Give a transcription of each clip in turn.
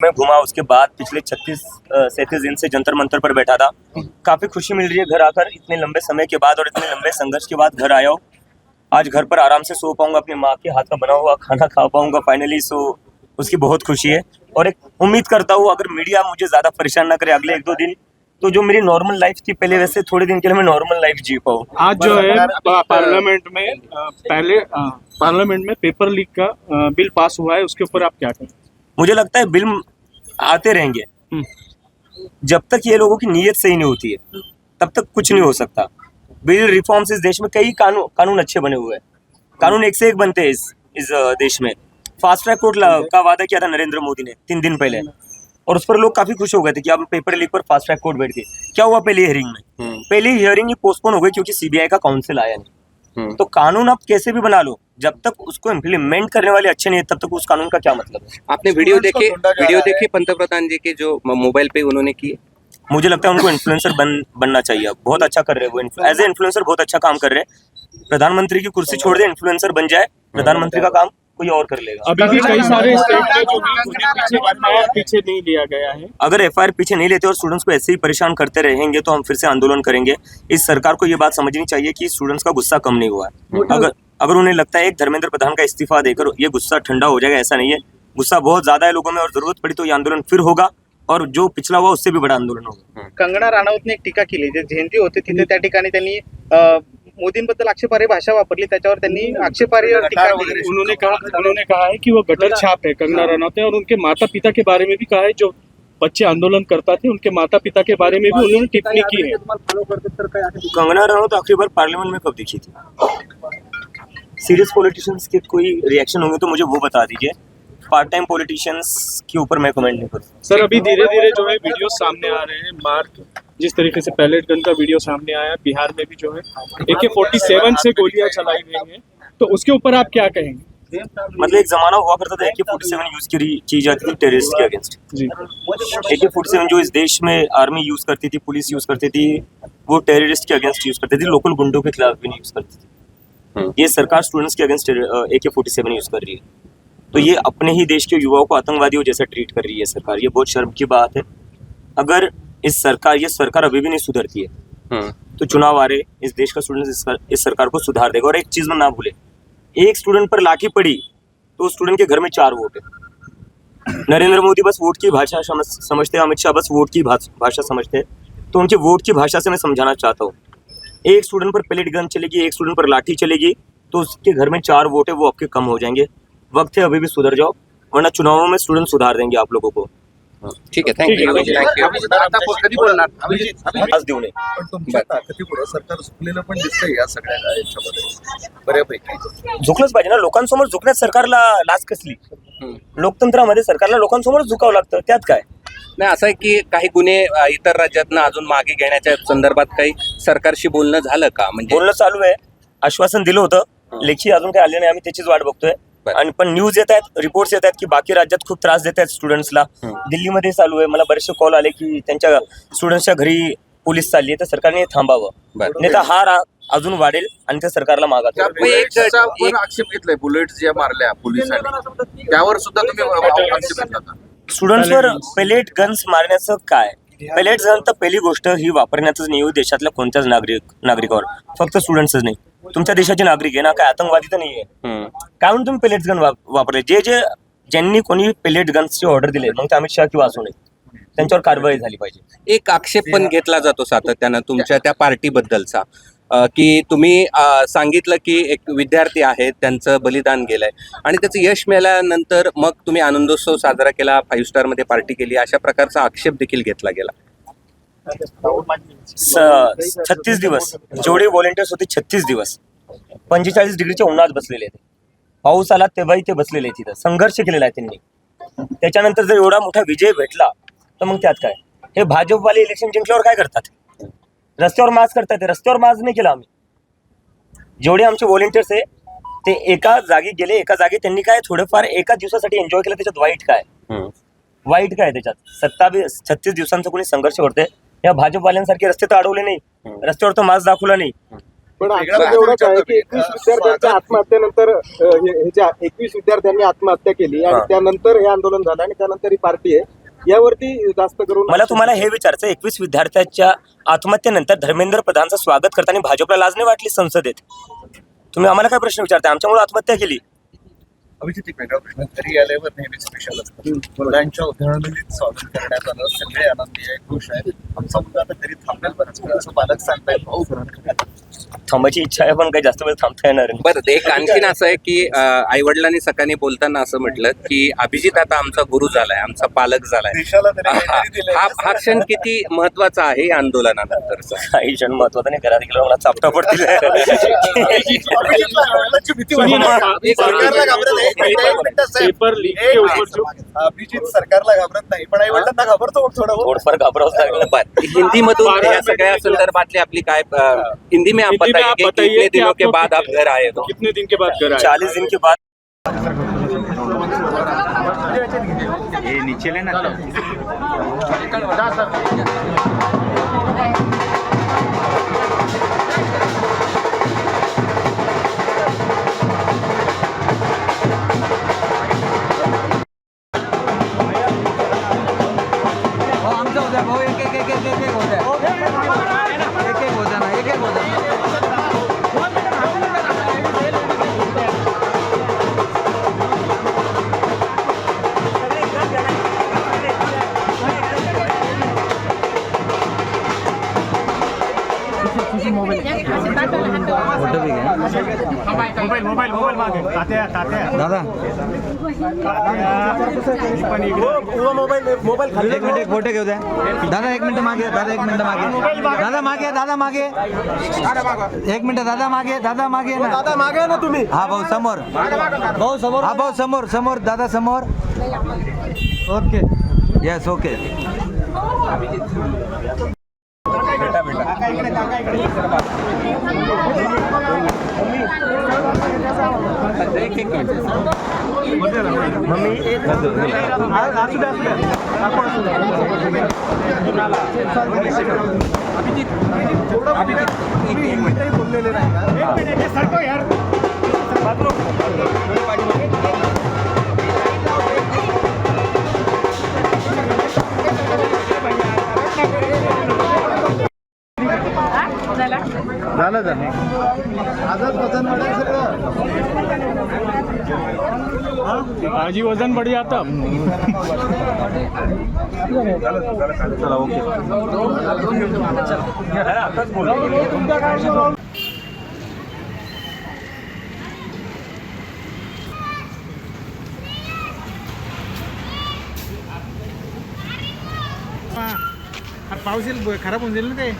मैं घुमा, उसके बाद पिछले 36-37 दिन से जंतर मंतर पर बैठा था। काफी खुशी मिल रही है घर आकर, इतने लंबे समय के बाद और इतने लंबे संघर्ष के बाद घर आया हूँ। आज घर पर आराम से सो पाऊंगा, अपनी माँ के हाथ का बना हुआ खाना खा पाऊंगा फाइनली। सो उसकी बहुत खुशी है और एक उम्मीद करता हूँ अगर मीडिया मुझे ज्यादा परेशान ना करे अगले 1-2 दिन, तो जो मेरी नॉर्मल लाइफ थी पहले, वैसे थोड़े दिन के लिए मैं नॉर्मल लाइफ जी पाऊँ। आज जो है पार्लियामेंट में पहले पार्लियामेंट में पेपर लीक का बिल पास हुआ है, उसके ऊपर आप क्या कहें? मुझे लगता है बिल आते रहेंगे जब तक ये लोगों की नीयत सही नहीं होती है, तब तक कुछ नहीं हो सकता। बिल रिफॉर्म्स इस देश में कई कानून अच्छे बने हुए हैं, कानून एक से एक बनते हैं इस देश में। फास्ट ट्रैक कोर्ट का वादा किया था नरेंद्र मोदी ने 3 दिन पहले, और उस पर लोग काफी खुश हो गए थे कि अब पेपर लीक पर फास्ट ट्रैक कोर्ट बैठ गए। क्या हुआ पहली हियरिंग में? पहली हियरिंग ही पोस्टपोन हो गई क्योंकि सीबीआई का काउंसिल आया नहीं। तो कानून आप कैसे भी बना लो, जब तक उसको इम्प्लीमेंट करने वाले अच्छे नहीं है, तब तक उस कानून का क्या मतलब है? आपने वीडियो देखे पंतप्रधान जी के जो मोबाइल पे उन्होंने किए? मुझे लगता है उनको इन्फ्लुएंसर बनना चाहिए। बहुत अच्छा कर रहे हैं वो, एज ए इन्फ्लुएंसर बहुत अच्छा काम कर रहे हैं। प्रधानमंत्री की कुर्सी छोड़ दे, इन्फ्लुएंसर बन जाए, प्रधानमंत्री का काम कोई और कर लेगा। अभी भी कई सारे स्टेट में जो है पीछे नहीं लिया गया है। अगर एफआईआर पीछे नहीं लेते और स्टूडेंट्स को ऐसे ही परेशान करते रहेंगे तो हम फिर से आंदोलन करेंगे। इस सरकार को ये बात समझनी चाहिए कि स्टूडेंट्स का गुस्सा कम नहीं हुआ है। अगर उन्हें लगता है एक धर्मेंद्र प्रधान का इस्तीफा देकर ये गुस्सा ठंडा हो जाएगा, ऐसा नहीं है। गुस्सा बहुत ज्यादा है लोगों में और जरूरत पड़ी तो ये आंदोलन फिर होगा और जो पिछला हुआ उससे भी बड़ा आंदोलन होगा। कंगना राणावतने एक टीका केली, जे जयंती होते तिथे त्या ठिकाणी त्यांनी मोदींबद्दल आक्षेपार्ह भाषा वापरली, त्याच्यावर त्यांनी आक्षेपार्ह टीका केली। उन्होंने कहा है कि वो गटर छाप है कंगना रनौत, और उनके माता पिता के बारे में भी कहा है, जो बच्चे आंदोलन करता थे उनके माता पिता के बारे में भी उन्होंने टिप्पणी की है। कंगना रनौत आखिरी बार पार्लियामेंट में कब दिखी थी? सीरियस पॉलिटिशियंस के कोई रिएक्शन होंगे तो मुझे वो बता दीजिए। पार्ट टाइम पॉलिटिशियंस के ऊपर मैं कमेंट नहीं करूँ। सर, अभी धीरे धीरे जो है वीडियो सामने आ रहे हैं, मार्क जिस तरीके से पैलेट गन का वीडियो सामने आया, बिहार में भी जो है AK-47 से गोलियां चलाई गई हैं, तो उसके ऊपर आप क्या कहेंगे? मतलब एक जमाना हुआ करता था AK-47 यूज की जाती थी टेररिस्ट के अगेंस्ट जी। AK-47 जो इस देश में आर्मी यूज करती थी, पुलिस यूज करती थी, वो टेररिस्ट के अगेंस्ट यूज करती थी, लोकल गुंडों के खिलाफ भी नहीं यूज करती थी। ये सरकार स्टूडेंट्स के अगेंस्ट AK-47 यूज कर रही है, तो ये अपने ही देश के युवाओं को आतंकवादियों जैसा ट्रीट कर रही है सरकार। ये बहुत शर्म की बात है। अगर ये सरकार अभी भी नहीं सुधरती है तो चुनाव आ रहे, इस देश का स्टूडेंट इस सरकार को सुधार देगा। और एक चीज में ना भूले, एक स्टूडेंट पर लाठी पड़ी तो उस स्टूडेंट के घर में 4 वोट है। नरेंद्र मोदी बस वोट की भाषा समझते हैं, अमित शाह बस वोट की भाषा समझते हैं, तो उनके वोट की भाषा से मैं समझाना चाहता हूँ। एक स्टूडेंट पर पेलेट गन चलेगी, एक स्टूडेंट पर लाठी चलेगी, तो उसके घर में 4 वोट है, वो आपके कम हो जाएंगे। वक्त है, अभी भी सुधर जाओ, वरना चुनावों में स्टूडेंट सुधार देंगे आप लोगों को। ठीक है, थँक्यू। कधी बोलणार आज देऊ नये। पण तुमच्या ताकदीपुढे सरकार झुकलेलं पण दिसतंय या सगळ्या याच्यामध्ये बऱ्यापैकी। झुकलंच पाहिजे ना, लोकांसमोर झुकण्यात सरकारला लाज कसली? लोकतंत्रामध्ये सरकारला लोकांसमोर झुकावं लागतं, त्यात काय? नाही, असं आहे की काही गुन्हे इतर राज्यातनं अजून मागे घेण्याच्या संदर्भात काही सरकारशी बोलणं झालं का? म्हणजे बोलणं चालू आहे, आश्वासन दिलं होतं, लेखी अजून काही आले नाही, आम्ही त्याचीच वाट बघतोय। आणि पण न्यूज येत आहेत, रिपोर्ट्स येत आहेत की बाकी राज्यात खूप त्रास देत आहेत स्टुडंट्सला। दिल्लीमध्ये चालू आहे, मला बरेचसे कॉल आले की त्यांच्या स्टुडंट्सच्या घरी पोलीस चालली आहे, तर सरकारने हे थांबावं, नाही तर हा अजून वाढेल आणि त्या सरकारला मागा। आक्षेप घेतलाय, बुलेट ज्या मारल्या पोलिसांनी त्यावर सुद्धा तुम्ही आक्षेप घेतला? स्टुडंट्सवर पेलेट गन्स मारण्याचं काय? पेलेट गन तर पहिली गोष्ट ही वापरण्यातच नाही देशातल्या कोणत्याच नागरिकावर, फक्त स्टुडंट्सच नाही, तुमच्या देशाचे नागरिक आहे ना, काय आतंकवादी तर नाहीये। काय म्हणून तुम्ही पेलेट गन वापरले? ज्यांनी कोणी पेलेट गन्सची ऑर्डर दिले, मग ते अमित शाह किंवा असू नये, त्यांच्यावर कारवाई झाली पाहिजे। एक आक्षेप पण घेतला जातो सातत्यानं तुमच्या त्या पार्टीबद्दलचा, की तुम्ही सांगितलं की एक विद्यार्थी आहेत, त्यांचं बलिदान गेलंय आणि त्याचं यश मिळाल्यानंतर मग तुम्ही आनंदोत्सव साजरा केला, 5 स्टारमध्ये पार्टी केली, अशा प्रकारचा आक्षेप देखील घेतला गेला। 36 दिवस जेवढे व्हॉलेंटियर्स होते, 36 दिवस 45 डिग्रीच्या उन्हात बसलेले ते, पाऊस आला तेव्हाही ते बसलेले तिथं, संघर्ष केलेला आहे त्यांनी। त्याच्यानंतर जर एवढा मोठा विजय भेटला तर मग त्यात काय? हे भाजपवाले इलेक्शन जिंकल्यावर काय करतात? रस्त्यावर मार्च करतात, रस्त्यावर मार्च नाही केला आम्ही। जेवढे आमचे व्हॉलेंटियर्स आहे ते एका जागी गेले, एका जागी त्यांनी काय थोडंफार एका दिवसासाठी एन्जॉय केलं, त्याच्यात वाईट काय? वाईट काय त्याच्यात? 36 दिवसांचा कोणी संघर्ष करतोय, या भाजपवाल्यांसारखे रस्ते तर अडवले नाही, रस्त्यावर तर मार्च दाखवला नाही, पण वेगळा आता भाषा एवढंच आहे की विचारतो 21 विद्यार्थ्यांच्या आत्महत्येनंतर हे ज्या 21 विद्यार्थ्यांनी आत्महत्या केली आणि हा. त्यानंतर हे आंदोलन झालं आणि त्यानंतर ही पार्टी आहे यावरती जास्त करून मला तुम्हाला हे विचारायचं 21 विद्यार्थ्यांच्या आत्महत्येनंतर धर्मेंद्र प्रधानचं स्वागत करताना भाजपला लाज नाही वाटली संसदेत? तुम्ही आम्हाला काय प्रश्न विचारता? आमच्यामुळे आत्महत्या केली. अभिजित, एक वेगळा प्रश्न. घरी आल्यावर नेहमी स्पेशल असतं. मुलांच्या उधळणीत स्वागत करण्यात आलं, सगळे आनंदी आहे, खुश आहे. आमचा मुलगा आता घरी थांबेल बरंच वेळ, असं पालक सांगतायत. भाऊ थांबायची इच्छा आहे पण काही जास्त वेळ थांबता येणार नाही. बरं, एक आणखीन असं आहे की आई वडिलांनी सकाळी बोलताना असं म्हटलं की अभिजित आता आमचा गुरु झालाय, आमचा पालक झालाय. देशाला तरी काहीतरी दिलंय. हा क्षण किती महत्वाचा आहे या आंदोलनानंतरचा? काही क्षण महत्वाचा नाही. घरात गेल्यावर मला चापटा पडतील. अभिजितला आईवडिलांची भीती सुनिए ना, वाटते. सरकारला घाबरत नाही. एक मिनिटं साहेब. पेपर लीक एक के ऊपर मिनिट. जो अभिजित सरकारला घाबरत नाही, पण आई वडिलांना घाबरतो मग थोडं. थोडंफार घाबरावंच लागलं. बरं, हिंदीमधून या सगळ्या संदर्भातली आपली काय हिंदी में आप हिंदी में आप बताइए कि बताइए कितने कि दिनों के आपको बाद आप घर आए हो? कितने दिन के बाद घर आए? 40 दिन के बाद आमचं होत्या भाऊ एक एक एक एक एक एक होत्या एक एक होत्या ना एक एक होत्या फोटो भी घ्या दादा एक मिनिट एक फोटो घेऊ द्या दादा एक मिनिट मागे दादा एक मिनिट मागे दादा मागे दादा मागे एक मिनिट दादा मागे ना दादा मागे ना तुम्ही हा भाऊ समोर हा भाऊ समोर समोर दादा समोर ओके यस ओके आज ही वजन बढ़ जाता. पाऊस येईल खराब होऊन जाईल ना ते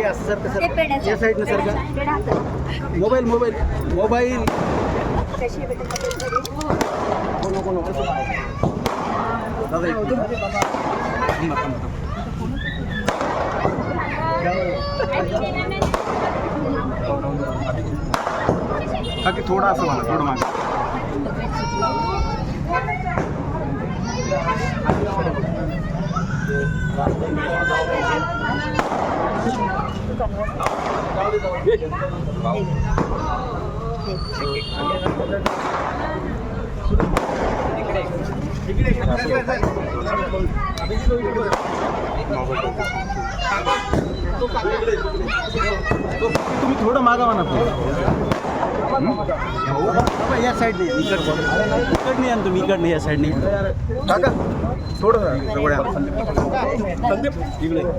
या साईडनं सर का मोबाईल मोबाईल मोबाईल बाकी थोडा असं मला थोडं मागे तुम्ही थोडं मागा म्हणा या साईडने इकडने या तुम्ही इकडने या साईडने काका थोडं जवळ या संदीप इकडे